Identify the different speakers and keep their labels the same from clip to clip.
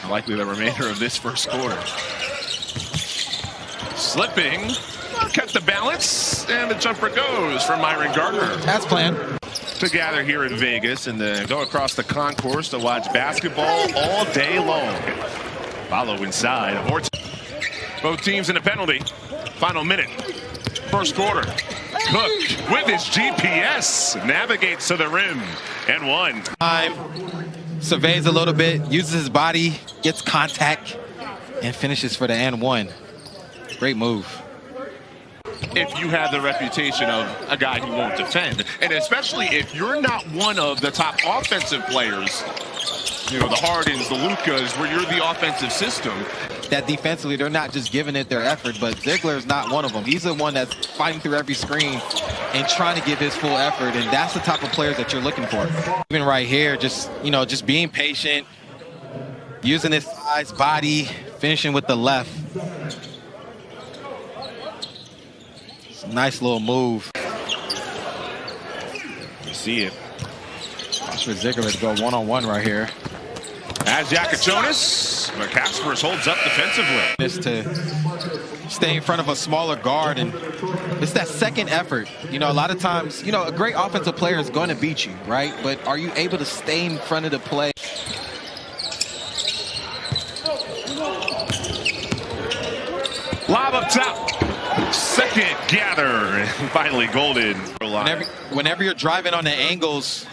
Speaker 1: likely the remainder of this first quarter. Slipping, kept the balance, and the jumper goes from Myron Gardner.
Speaker 2: That's planned.
Speaker 1: To gather here in Vegas and then go across the concourse to watch basketball all day long. Follow inside. Both teams in a penalty. Final minute. First quarter. Cook with his GPS navigates to the rim and one.
Speaker 2: Surveys a little bit, uses his body, gets contact, and finishes for the and one. Great move.
Speaker 1: If you have the reputation of a guy who won't defend, and especially if you're not one of the top offensive players, you know, the Hardens, the Lukas, where you're the offensive system.
Speaker 2: That defensively, they're not just giving it their effort, but Ziegler's not one of them. He's the one that's fighting through every screen and trying to give his full effort, and that's the type of players that you're looking for. Even right here, just being patient, using his size, body, finishing with the left. Nice little move.
Speaker 1: You see it.
Speaker 2: Watch for Ziegler to go one-on-one right here.
Speaker 1: As Jakučionis, but Kasparas holds up defensively.
Speaker 2: Is to stay in front of a smaller guard, and it's that second effort. You know, a lot of times, you know, a great offensive player is going to beat you, right? But are you able to stay in front of the play?
Speaker 1: Lob up top. Second gather, and finally Golden.
Speaker 2: Whenever you're driving on the angles,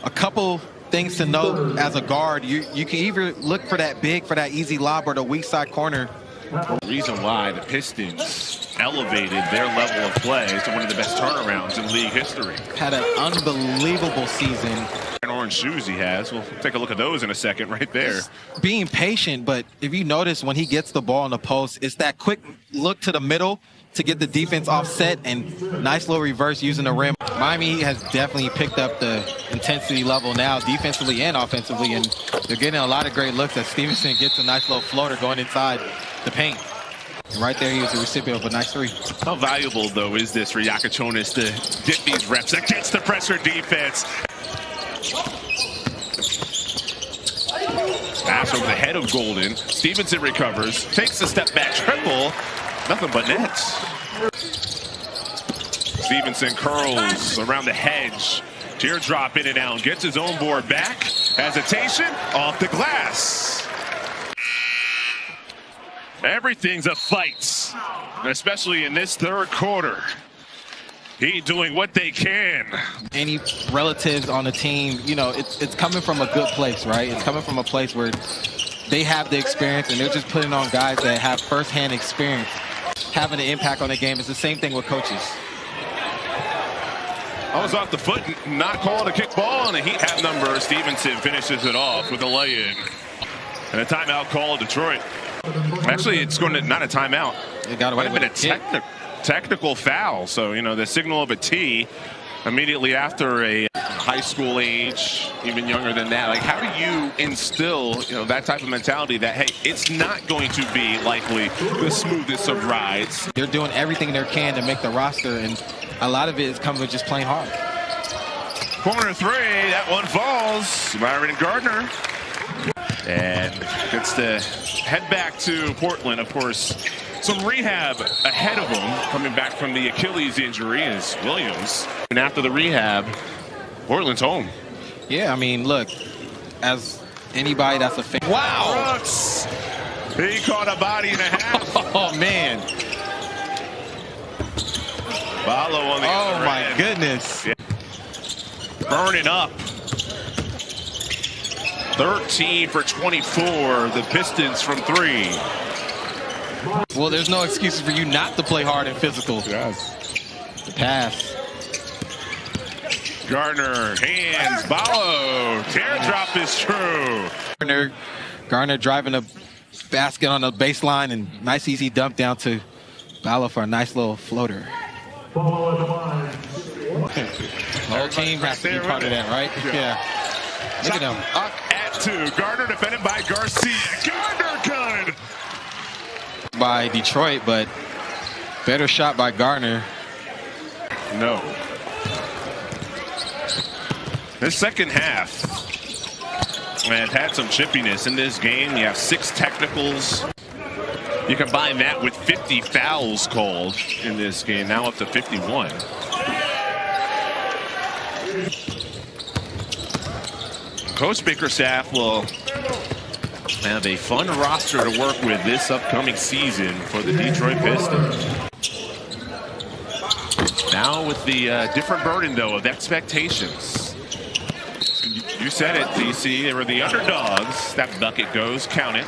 Speaker 2: a couple things to note as a guard, you can either look for that big, for that easy lob, or the weak side corner.
Speaker 1: The reason why the Pistons elevated their level of play to one of the best turnarounds in league history.
Speaker 2: Had an unbelievable season.
Speaker 1: And orange shoes he has. We'll take a look at those in a second right there.
Speaker 2: Just being patient, but if you notice when he gets the ball in the post, it's that quick look to the middle to get the defense offset, and nice little reverse using the rim. Miami has definitely picked up the intensity level now, defensively and offensively, and they're getting a lot of great looks as Stevenson gets a nice little floater going inside the paint. And right there, he was the recipient of a nice three.
Speaker 1: How valuable, though, is this for Jakučionis to dip these reps against the pressure defense? Pass over the head of Golden. Stevenson recovers, takes a step back triple. Nothing but nets. Stevenson curls around the hedge. Teardrop in and out. Gets his own board back. Hesitation off the glass. Everything's a fight, especially in this third quarter. He doing what they can.
Speaker 2: Any relatives on the team, you know, it's coming from a good place, right? It's coming from a place where they have the experience, and they're just putting on guys that have firsthand experience having an impact on the game. It's the same thing with coaches.
Speaker 1: I was off the foot, not called a kick ball, and a heat half number. Stevenson finishes it off with a lay-in. And a timeout call, Detroit. Actually, it's going to, not a timeout.
Speaker 2: It got away
Speaker 1: Might have been
Speaker 2: with
Speaker 1: a technical foul. So, you know, the signal of a T immediately after a high school age, even younger than that. Like, how do you instill, you know, that type of mentality that, hey, it's not going to be likely the smoothest of rides?
Speaker 2: They're doing everything they can to make the roster, and a lot of it is coming with just playing hard.
Speaker 1: Corner three, that one falls. Myron Gardner. And gets to head back to Portland. Of course, some rehab ahead of him, coming back from the Achilles injury is Williams. And after the rehab, Portland's home.
Speaker 2: Yeah, I mean, look, as anybody that's a fan.
Speaker 1: Wow! Brooks, he caught a body and a half.
Speaker 2: Oh, man.
Speaker 1: Follow on the
Speaker 2: other my
Speaker 1: end.
Speaker 2: goodness.
Speaker 1: Yeah. Burning up. 13 for 24, the Pistons from three.
Speaker 2: Well, there's no excuses for you not to play hard and physical.
Speaker 1: Yes.
Speaker 2: The pass.
Speaker 1: Gardner, hands, Ballo. Teardrop is true.
Speaker 2: Gardner driving a basket on the baseline, and nice easy dump down to Ballo for a nice little floater. The whole team has to be part of that, right? Yeah. Look at him.
Speaker 1: Up at two. Gardner defended by Garcia. Gardner good.
Speaker 2: By Detroit, but better shot by Gardner.
Speaker 1: No. The second half. And had some chippiness in this game. You have 6 technicals. You combine that with 50 fouls called in this game, now up to 51. Coach Bickerstaff will have a fun roster to work with this upcoming season for the Detroit Pistons. Now with the different burden, though, of expectations. You said it, DC. They were the underdogs. That bucket goes. Count it.